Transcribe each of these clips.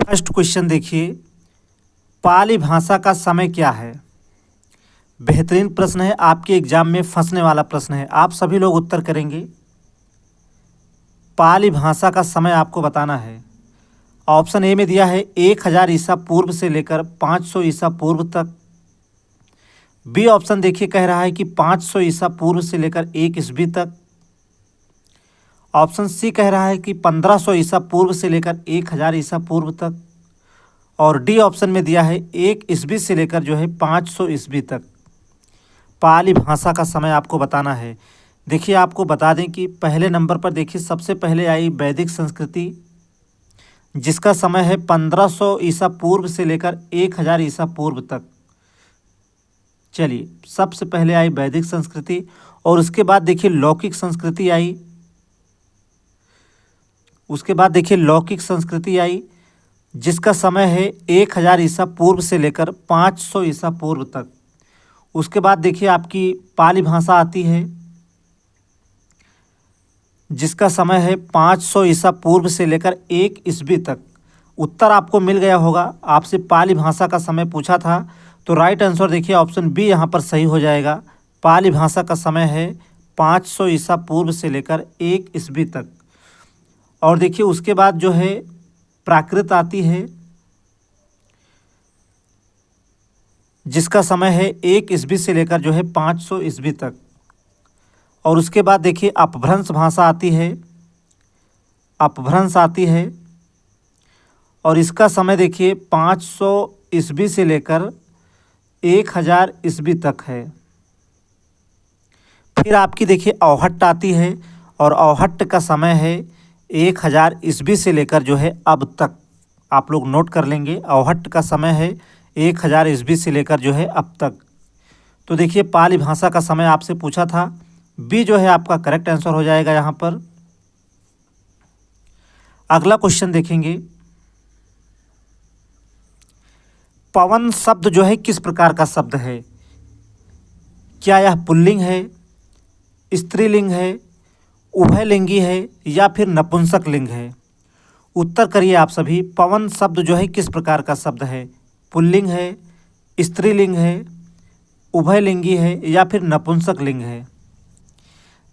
First question देखिए, पाली भाषा का समय क्या है। बेहतरीन प्रश्न है, आपके एग्जाम में फंसने वाला प्रश्न है। आप सभी लोग उत्तर करेंगे। पाली भाषा का समय आपको बताना है। ऑप्शन ए में दिया है 1000 ईसा पूर्व से लेकर 500 ईसा पूर्व तक। बी ऑप्शन देखिए कह रहा है कि 500 ईसा पूर्व से लेकर 1 ईस्वी तक। ऑप्शन सी कह रहा है कि 1500 ईसा पूर्व से लेकर 1000 ईसा पूर्व तक। और डी ऑप्शन में दिया है 1 ईस्वी से लेकर 500 ईस्वी तक। पाली भाषा का समय आपको बताना है। देखिए आपको बता दें कि पहले नंबर पर देखिए सबसे पहले आई वैदिक संस्कृति, जिसका समय है 1500 ईसा पूर्व से लेकर 1000 ईसा पूर्व तक। चलिए, सबसे पहले आई वैदिक संस्कृति और उसके बाद देखिए लौकिक संस्कृति आई। उसके बाद देखिए लौकिक संस्कृति आई, जिसका समय है 1000 ईसा पूर्व से लेकर 500 ईसा पूर्व तक। उसके बाद देखिए आपकी पाली भाषा आती है, जिसका समय है 500 ईसा पूर्व से लेकर 1 ईस्वी तक। उत्तर आपको मिल गया होगा। आपसे पाली भाषा का समय पूछा था, तो राइट आंसर देखिए ऑप्शन बी यहाँ पर सही हो जाएगा। पाली भाषा का समय है 500 ईसा पूर्व से लेकर 1 ईस्वी तक। और देखिए उसके बाद प्राकृत आती है, जिसका समय है 1 ईस्वी से लेकर 500 ईस्वी तक। और उसके बाद देखिए अपभ्रंश भाषा आती है, अपभ्रंश आती है और इसका समय देखिए 500 ईस्वी से लेकर 1000 ईस्वी तक है। फिर आपकी देखिए अवहट्ट आती है और अवहट्ट का समय है 1000 ईस्वी से लेकर अब तक। आप लोग नोट कर लेंगे, अवहट्ट का समय है 1000 ईस्वी से लेकर अब तक। तो देखिए पाली भाषा का समय आपसे पूछा था, बी आपका करेक्ट आंसर हो जाएगा यहाँ पर। अगला क्वेश्चन देखेंगे, पवन शब्द किस प्रकार का शब्द है। क्या यह पुल्लिंग है, स्त्रीलिंग है, उभयलिंगी है या फिर नपुंसक लिंग है। उत्तर करिए आप सभी। पवन शब्द किस प्रकार का शब्द है। पुल्लिंग है, स्त्रीलिंग है, उभयलिंगी है या फिर नपुंसक लिंग है।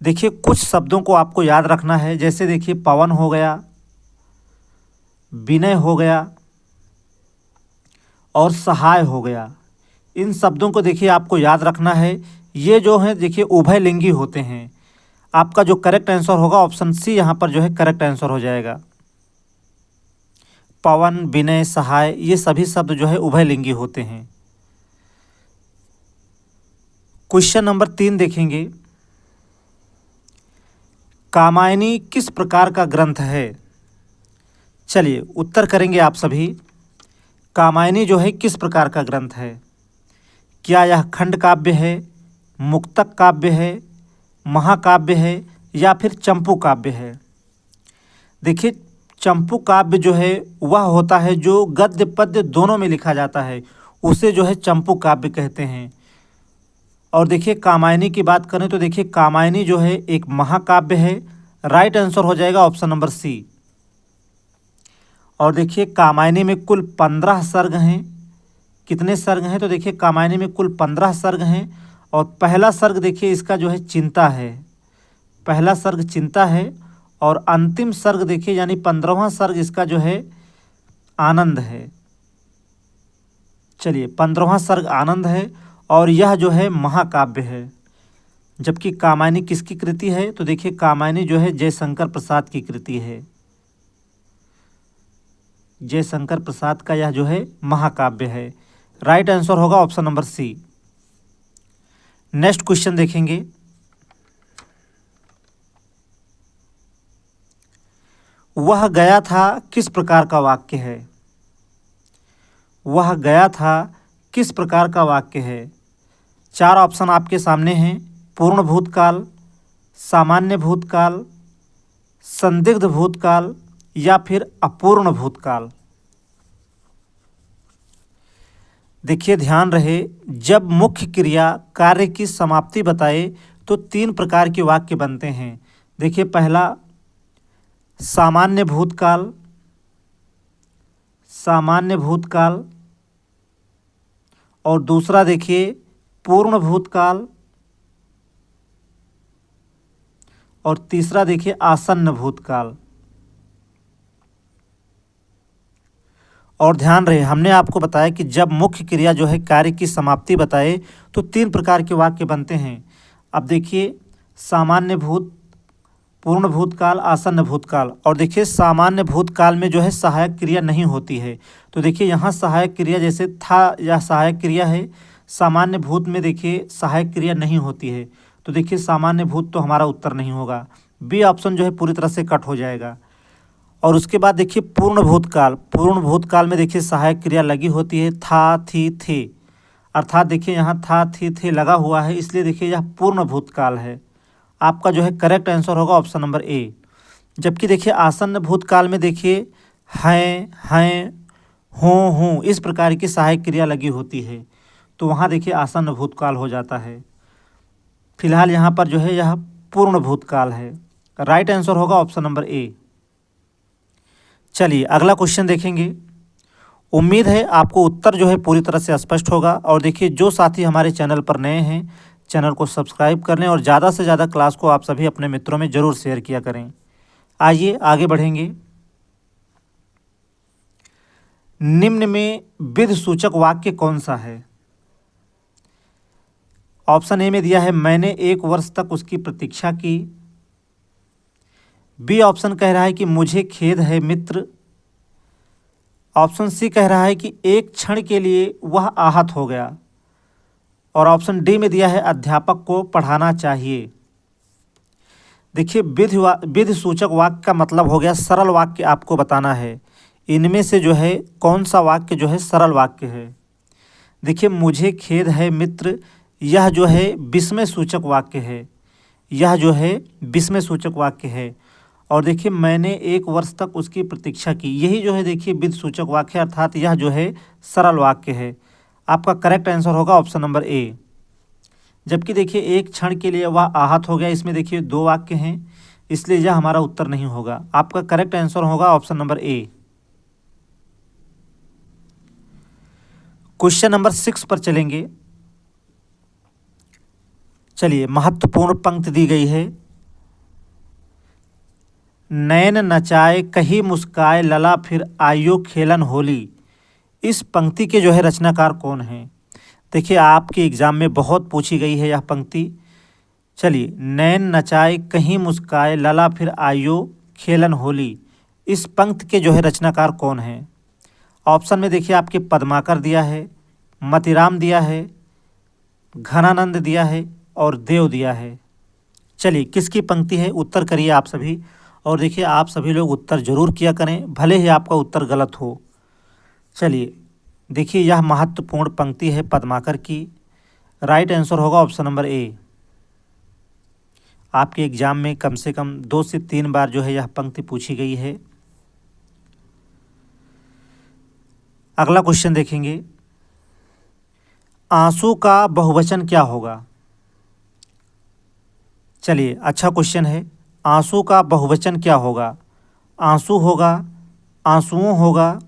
देखिए कुछ शब्दों को आपको याद रखना है, जैसे देखिए पवन हो गया, विनय हो गया और सहाय हो गया। इन शब्दों को देखिए आपको याद रखना है। ये हैं देखिए उभयलिंगी होते हैं। आपका जो करेक्ट आंसर होगा ऑप्शन सी यहाँ पर करेक्ट आंसर हो जाएगा। पवन, विनय, सहाय ये सभी शब्द उभयलिंगी होते हैं। क्वेश्चन नंबर 3 देखेंगे, कामायनी किस प्रकार का ग्रंथ है। चलिए उत्तर करेंगे आप सभी। कामायनी किस प्रकार का ग्रंथ है। क्या यह खंड काव्य है, मुक्तक काव्य है, महाकाव्य है या फिर चंपू काव्य है। देखिए चंपू काव्य वह होता है जो गद्य पद्य दोनों में लिखा जाता है, उसे चंपू काव्य कहते हैं। और देखिए कामायनी की बात करें तो देखिए कामायनी एक महाकाव्य है। राइट आंसर हो जाएगा ऑप्शन नंबर सी। और देखिए कामायनी में कुल 15 सर्ग हैं। कितने सर्ग हैं, तो देखिए कामायनी में कुल 15 सर्ग हैं। और पहला सर्ग देखिए इसका चिंता है। पहला सर्ग चिंता है और अंतिम सर्ग देखिए यानी 15वां सर्ग इसका आनंद है। चलिए 15वां सर्ग आनंद है और यह महाकाव्य है। जबकि कामायनी किसकी कृति है, तो देखिए कामायनी जयशंकर प्रसाद की कृति है। जयशंकर प्रसाद का यह महाकाव्य है। राइट आंसर होगा option number C. Next question देखेंगे, वह गया था किस प्रकार का वाक्य है। वह गया था किस प्रकार का वाक्य है। 4 ऑप्शन आपके सामने हैं। पूर्ण भूतकाल, सामान्य भूतकाल, संदिग्ध भूतकाल या फिर अपूर्ण भूतकाल। देखिए ध्यान रहे, जब मुख्य क्रिया कार्य की समाप्ति बताए तो 3 प्रकार के वाक्य बनते हैं। देखिए पहला सामान्य भूतकाल, सामान्य भूतकाल, और दूसरा देखिए पूर्ण भूतकाल, और तीसरा देखिए आसन्न भूतकाल। और ध्यान रहे, हमने आपको बताया कि जब मुख्य क्रिया जो है कार्य की समाप्ति बताए तो 3 प्रकार के वाक्य बनते हैं। अब देखिए सामान्य भूत, पूर्ण भूतकाल, आसन्न भूतकाल, और देखिए सामान्य भूतकाल में जो है सहायक क्रिया नहीं होती है। तो देखिए यहाँ सहायक क्रिया जैसे था, यह सहायक क्रिया है। सामान्य भूत में देखिए सहायक क्रिया नहीं होती है, तो देखिए सामान्य भूत तो हमारा उत्तर नहीं होगा। बी ऑप्शन जो है पूरी तरह से कट हो जाएगा। और उसके बाद देखिए पूर्ण भूतकाल, पूर्ण भूतकाल में देखिए सहायक क्रिया लगी होती है, था, थी, थे, अर्थात देखिए यहाँ था, थी, थे लगा हुआ है, इसलिए देखिए यह पूर्ण भूतकाल है। आपका जो है करेक्ट आंसर होगा ऑप्शन नंबर ए। जबकि देखिए आसन्न भूतकाल में देखिए हैं, हूँ इस प्रकार की सहायक क्रिया लगी होती है, तो वहाँ देखिए आसन्न भूतकाल हो जाता है। फिलहाल यहाँ पर जो है यह पूर्ण भूतकाल है। राइट आंसर होगा ऑप्शन नंबर ए। चलिए अगला क्वेश्चन देखेंगे। उम्मीद है आपको उत्तर जो है पूरी तरह से स्पष्ट होगा। और देखिए जो साथी हमारे चैनल पर नए हैं, चैनल को सब्सक्राइब कर लें और ज़्यादा से ज़्यादा क्लास को आप सभी अपने मित्रों में ज़रूर शेयर किया करें। आइए आगे बढ़ेंगे। निम्न में विध सूचक वाक्य कौन सा है? ऑप्शन ए में दिया है मैंने 1 वर्ष तक उसकी प्रतीक्षा की। बी ऑप्शन कह रहा है कि मुझे खेद है मित्र। ऑप्शन सी कह रहा है कि एक क्षण के लिए वह आहत हो गया। और ऑप्शन डी में दिया है अध्यापक को पढ़ाना चाहिए। देखिए विधि सूचक वाक्य का मतलब हो गया सरल वाक्य आपको बताना है। इनमें से जो है कौन सा वाक्य जो है सरल वाक्य है? देखिए मुझे खेद है मित्र, यह जो है विस्मय सूचक वाक्य है, यह जो है विस्मय सूचक वाक्य है। और देखिए मैंने 1 वर्ष तक उसकी प्रतीक्षा की, यही जो है देखिए विधि सूचक वाक्य, अर्थात यह जो है सरल वाक्य है। आपका करेक्ट आंसर होगा ऑप्शन नंबर ए। जबकि देखिए एक क्षण के लिए वह आहत हो गया, इसमें देखिए 2 वाक्य हैं, इसलिए यह हमारा उत्तर नहीं होगा। आपका करेक्ट आंसर होगा option number A. Question number 6 पर चलेंगे। चलिए महत्वपूर्ण पंक्ति दी गई है। नैन नचाए कही मुस्काए लला फिर आइयो खेलन होली। इस पंक्ति के जो है रचनाकार कौन हैं? देखिए आपके एग्जाम में बहुत पूछी गई है यह पंक्ति। चलिए नैन नचाए कहीं मुस्काए लला फिर आइयो खेलन होली, इस पंक्ति के जो है रचनाकार कौन हैं? ऑप्शन में देखिए आपके पद्माकर दिया है, मतिराम दिया है, घनानंद दिया है और देव दिया है। चलिए किसकी पंक्ति है उत्तर करिए आप सभी। और देखिए आप सभी लोग उत्तर जरूर किया करें, भले ही आपका उत्तर गलत हो। चलिए देखिए यह महत्वपूर्ण पंक्ति है पद्माकर की। राइट आंसर होगा ऑप्शन नंबर ए। आपके एग्जाम में कम से कम 2 से 3 बार जो है यह पंक्ति पूछी गई है। अगला क्वेश्चन देखेंगे। आंसू का बहुवचन क्या होगा? चलिए अच्छा क्वेश्चन है। आंसू का बहुवचन क्या होगा? आंसू होगा, आंसुओं होगा,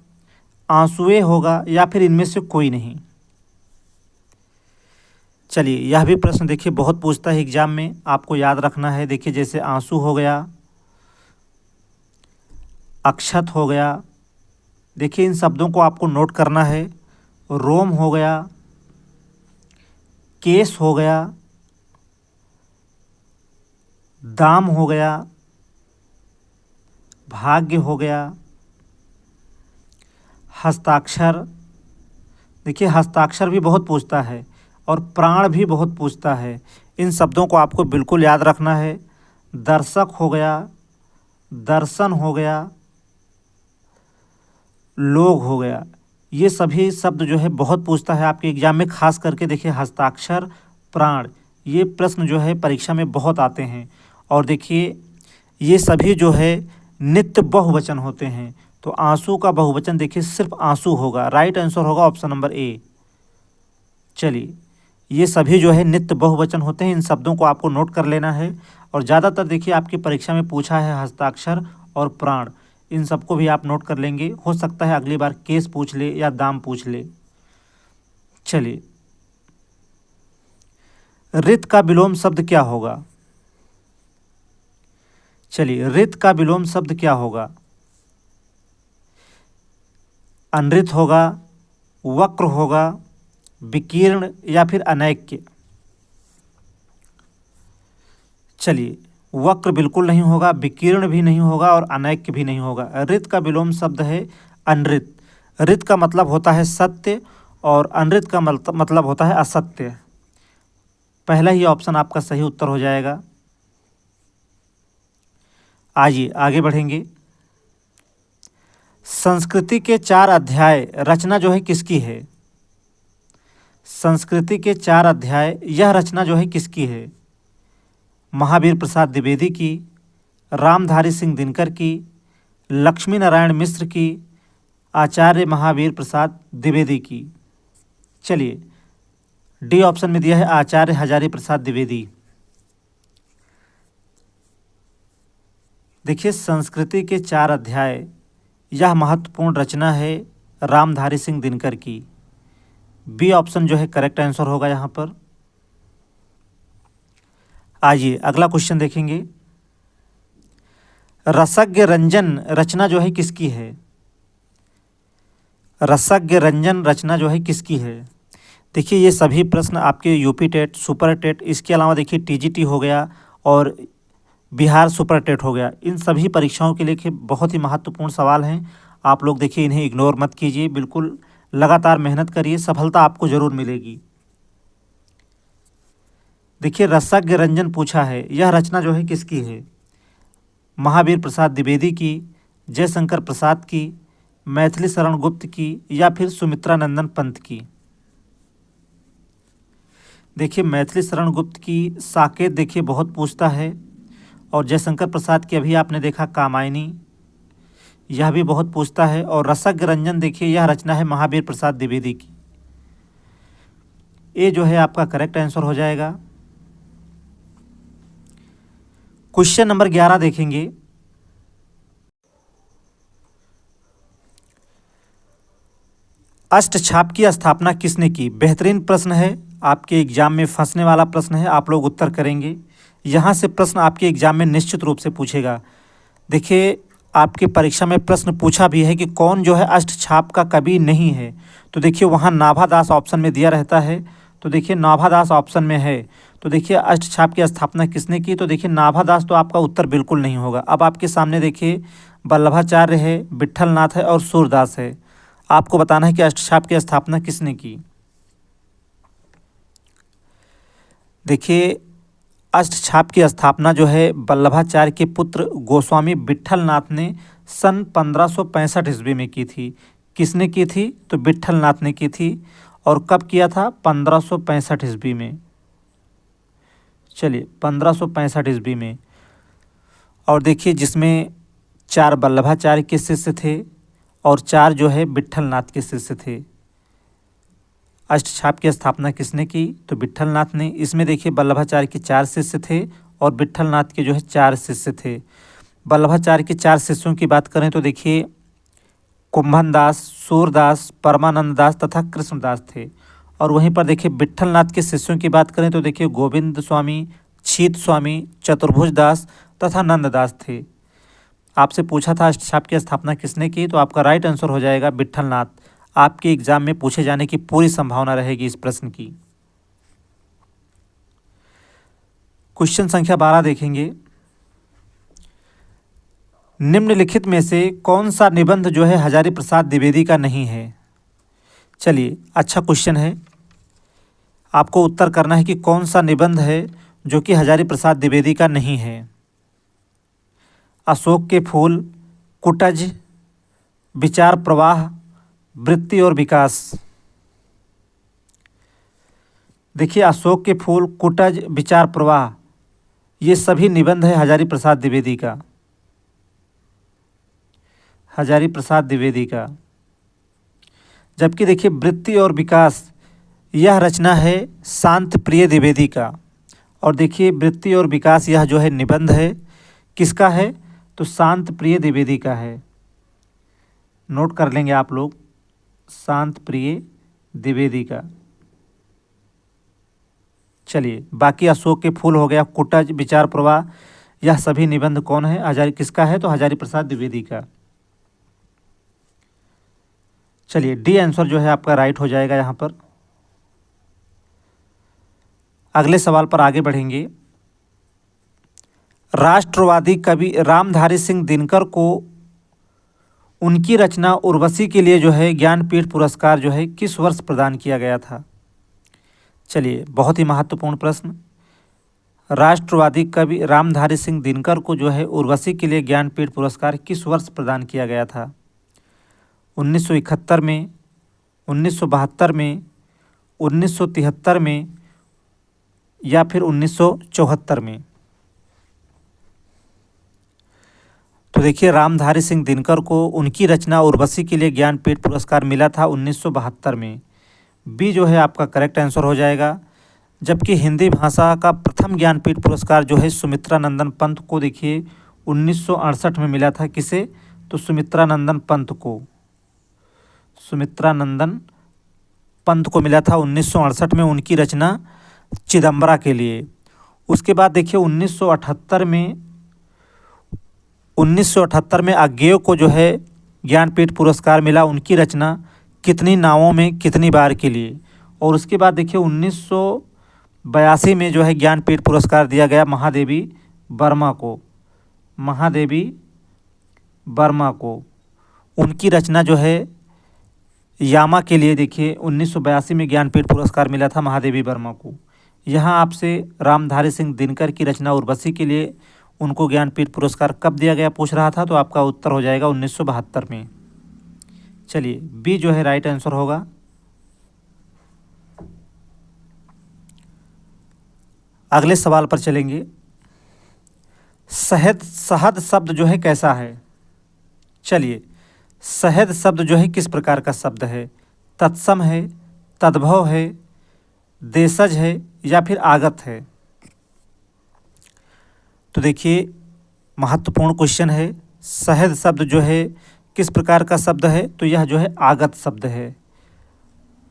आंसुए होगा, या फिर इनमें से कोई नहीं? चलिए यह भी प्रश्न देखिए बहुत पूछता है एग्जाम में, आपको याद रखना है। देखिए जैसे आंसू हो गया, अक्षत हो गया, देखिए इन शब्दों को आपको नोट करना है। रोम हो गया, केस हो गया, दाम हो गया, भाग्य हो गया, हस्ताक्षर, देखिए हस्ताक्षर भी बहुत पूछता है, और प्राण भी बहुत पूछता है। इन शब्दों को आपको बिल्कुल याद रखना है। दर्शक हो गया, दर्शन हो गया, लोग हो गया, ये सभी शब्द जो है बहुत पूछता है आपके एग्जाम में। खास करके देखिए हस्ताक्षर, प्राण, ये प्रश्न जो है परीक्षा में बहुत आते हैं। और देखिए ये सभी जो है नित्य बहुवचन होते हैं। तो आंसू का बहुवचन देखिए सिर्फ आंसू होगा। राइट आंसर होगा ऑप्शन नंबर ए। चलिए ये सभी जो है नित्य बहुवचन होते हैं, इन शब्दों को आपको नोट कर लेना है। और ज़्यादातर देखिए आपकी परीक्षा में पूछा है हस्ताक्षर और प्राण, इन सबको भी आप नोट कर लेंगे। हो सकता है अगली बार केस पूछ ले या दाम पूछ ले। चलिए, रित का विलोम शब्द क्या होगा? चलिए, रित का विलोम शब्द क्या होगा? अनृत होगा, वक्र होगा, विकीर्ण या फिर अनैक्य? चलिए, वक्र बिल्कुल नहीं होगा, विकीर्ण भी नहीं होगा और अनैक्य भी नहीं होगा। ऋत का विलोम शब्द है अनृत। ऋत का मतलब होता है सत्य और अनृत का मतलब होता है असत्य। पहला ही ऑप्शन आपका सही उत्तर हो जाएगा। आइए आगे बढ़ेंगे। संस्कृति के 4 अध्याय रचना जो है किसकी है? संस्कृति के 4 अध्याय यह रचना जो है किसकी है? महावीर प्रसाद द्विवेदी की, रामधारी सिंह दिनकर की, लक्ष्मी नारायण मिश्र की, आचार्य महावीर प्रसाद द्विवेदी की? चलिए, डी ऑप्शन में दिया है आचार्य हजारी प्रसाद द्विवेदी। देखिए, संस्कृति के 4 अध्याय यह महत्वपूर्ण रचना है रामधारी सिंह दिनकर की। बी ऑप्शन जो है करेक्ट आंसर होगा यहाँ पर। आइए अगला क्वेश्चन देखेंगे। रसज्ञ रंजन रचना जो है किसकी है? रसज्ञ रंजन रचना जो है किसकी है? देखिए, ये सभी प्रश्न आपके यूपी टेट, सुपर टेट, इसके अलावा देखिए टीजीटी हो गया और बिहार सुपर टेट हो गया, इन सभी परीक्षाओं के लिए बहुत ही महत्वपूर्ण सवाल हैं। आप लोग देखिए इन्हें इग्नोर मत कीजिए, बिल्कुल लगातार मेहनत करिए, सफलता आपको ज़रूर मिलेगी। देखिए, रसज्ञ रंजन पूछा है, यह रचना जो है किसकी है? महावीर प्रसाद द्विवेदी की, जयशंकर प्रसाद की, मैथिली शरण गुप्त की या फिर सुमित्रा नंदन पंत की? देखिए, मैथिली शरण गुप्त की साकेत देखिए बहुत पूछता है और जयशंकर प्रसाद की अभी आपने देखा कामायनी, यह भी बहुत पूछता है। और रसज्ञ रंजन देखिए यह रचना है महावीर प्रसाद द्विवेदी की। ये जो है आपका करेक्ट आंसर हो जाएगा। क्वेश्चन नंबर 11 देखेंगे। अष्टछाप की स्थापना किसने की? बेहतरीन प्रश्न है, आपके एग्जाम में फंसने वाला प्रश्न है, आप लोग उत्तर करेंगे। यहाँ से प्रश्न आपके एग्जाम में निश्चित रूप से पूछेगा। देखिए, आपके परीक्षा में प्रश्न पूछा भी है कि कौन जो है अष्टछाप का कवि नहीं है, तो देखिए वहाँ नाभादास ऑप्शन में दिया रहता है, तो देखिए नाभादास ऑप्शन में है। तो देखिए अष्टछाप की स्थापना किसने की? तो देखिए नाभादास तो आपका उत्तर बिल्कुल नहीं होगा। अब आपके सामने देखिए वल्लभाचार्य है, विट्ठलनाथ है और सूरदास है। आपको बताना है कि अष्टछाप की स्थापना किसने की। देखिए, अष्टछाप की स्थापना जो है वल्लभाचार्य के पुत्र गोस्वामी विट्ठलनाथ ने सन 1565 ईस्वी में की थी। किसने की थी? तो विट्ठलनाथ ने की थी। और कब किया था? 1565 ईस्वी में। चलिए, 1565 ईस्वी में। और देखिए, जिसमें 4 वल्लभाचार्य के शिष्य थे और 4 जो है विट्ठलनाथ के शिष्य थे। अष्टछाप की स्थापना किसने की? तो विट्ठलनाथ ने। इसमें देखिए वल्लभाचार्य के 4 शिष्य थे और विट्ठलनाथ के जो है 4 शिष्य थे। वल्लभाचार्य के 4 शिष्यों की बात करें तो देखिए कुंभनदास, सूरदास, परमानंद दास तथा कृष्णदास थे। और वहीं पर देखिए विट्ठलनाथ के शिष्यों की बात करें तो देखिए गोविंद स्वामी, छीत स्वामी, चतुर्भुज दास तथा नंददास थे। आपसे पूछा था अष्टछाप की स्थापना किसने की, तो आपका राइट आंसर हो जाएगा विट्ठलनाथ। आपके एग्जाम में पूछे जाने की पूरी संभावना रहेगी इस प्रश्न की। क्वेश्चन संख्या 12 देखेंगे। निम्नलिखित में से कौन सा निबंध जो है हजारी प्रसाद द्विवेदी का नहीं है? चलिए, अच्छा क्वेश्चन है, आपको उत्तर करना है कि कौन सा निबंध है जो कि हजारी प्रसाद द्विवेदी का नहीं है। अशोक के फूल, कुटज, विचार प्रवाह, वृत्ति और विकास। देखिए, अशोक के फूल, कुटज, विचार प्रवाह, ये सभी निबंध है हजारी प्रसाद द्विवेदी का। हजारी प्रसाद द्विवेदी का। जबकि देखिए वृत्ति और विकास यह रचना है शांत प्रिय द्विवेदी का। और देखिए वृत्ति और विकास यह जो है निबंध है किसका है? तो शांत प्रिय द्विवेदी का है। नोट कर लेंगे आप लोग, शांत प्रिय द्विवेदी का। चलिए, बाकी अशोक के फूल हो गया, कुटज, विचार प्रवाह, यह सभी निबंध कौन है, किसका है, तो हजारी प्रसाद द्विवेदी का। चलिए, डी आंसर जो है आपका राइट हो जाएगा यहाँ पर। अगले सवाल पर आगे बढ़ेंगे। राष्ट्रवादी कवि रामधारी सिंह दिनकर को उनकी रचना उर्वशी के लिए जो है ज्ञानपीठ पुरस्कार जो है किस वर्ष प्रदान किया गया था। चलिए, बहुत ही महत्वपूर्ण प्रश्न। राष्ट्रवादी कवि रामधारी सिंह दिनकर को जो है उर्वशी के लिए ज्ञानपीठ पुरस्कार किस वर्ष प्रदान किया गया था। 1971 में, 1972 में, 1973 में या फिर 1974 में। तो देखिए, रामधारी सिंह दिनकर को उनकी रचना उर्वशी के लिए ज्ञानपीठ पुरस्कार मिला था 1972 में। बी जो है आपका करेक्ट आंसर हो जाएगा। जबकि हिंदी भाषा का प्रथम ज्ञानपीठ पुरस्कार जो है सुमित्रा नंदन पंत को देखिए 1968 में मिला था। किसे, तो सुमित्रा नंदन पंत को, सुमित्रा नंदन पंत को मिला था 1968 में उनकी रचना चिदंबरा के लिए। उसके बाद देखिए 1978 में अज्ञेय को जो है ज्ञानपीठ पुरस्कार मिला उनकी रचना कितनी नावों में कितनी बार के लिए। और उसके बाद देखिए 1982 में जो है ज्ञानपीठ पुरस्कार दिया गया महादेवी वर्मा को, महादेवी वर्मा को उनकी रचना जो है यामा के लिए। देखिए 1982 में ज्ञानपीठ पुरस्कार मिला था महादेवी वर्मा को। यहाँ आपसे रामधारी सिंह दिनकर की रचना उर्वशी के लिए उनको ज्ञानपीठ पुरस्कार कब दिया गया पूछ रहा था, तो आपका उत्तर हो जाएगा 1972 में। चलिए, बी जो है राइट आंसर होगा। अगले सवाल पर चलेंगे। शहद शब्द जो है कैसा है। चलिए, शहद शब्द जो है किस प्रकार का शब्द है, तत्सम है, तद्भव है, देशज है या फिर आगत है। तो देखिए, महत्वपूर्ण क्वेश्चन है। शहद शब्द जो है किस प्रकार का शब्द है, तो यह जो है आगत शब्द है।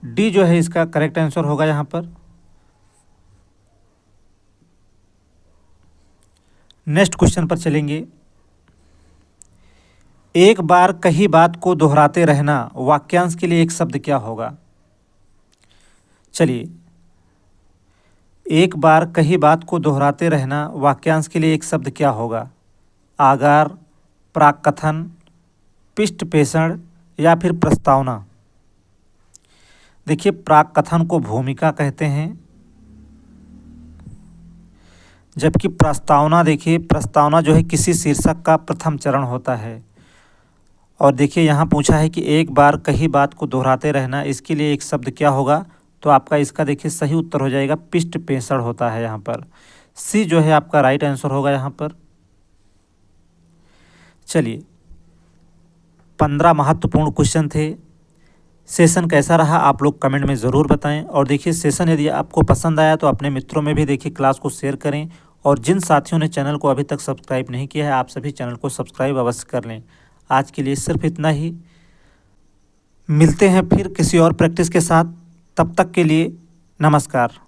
डी जो है इसका करेक्ट आंसर होगा यहाँ पर। नेक्स्ट क्वेश्चन पर चलेंगे। एक बार कही बात को दोहराते रहना वाक्यांश के लिए एक शब्द क्या होगा। चलिए, एक बार कही बात को दोहराते रहना वाक्यांश के लिए एक शब्द क्या होगा। आगार, प्राक्कथन, पृष्ठपेषण या फिर प्रस्तावना। देखिए, प्राक्कथन को भूमिका कहते हैं, जबकि प्रस्तावना, देखिए प्रस्तावना जो है किसी शीर्षक का प्रथम चरण होता है। और देखिए यहाँ पूछा है कि एक बार कही बात को दोहराते रहना, इसके लिए एक शब्द क्या होगा, तो आपका इसका देखिए सही उत्तर हो जाएगा पृष्ठपेषण होता है यहाँ पर। सी जो है आपका राइट आंसर होगा यहाँ पर। चलिए, 15 महत्वपूर्ण क्वेश्चन थे। सेशन कैसा रहा आप लोग कमेंट में ज़रूर बताएं। और देखिए, सेशन यदि आपको पसंद आया तो अपने मित्रों में भी देखिए क्लास को शेयर करें। और जिन साथियों ने चैनल को अभी तक सब्सक्राइब नहीं किया है, आप सभी चैनल को सब्सक्राइब अवश्य कर लें। आज के लिए सिर्फ इतना ही। मिलते हैं फिर किसी और प्रैक्टिस के साथ। तब तक के लिए नमस्कार।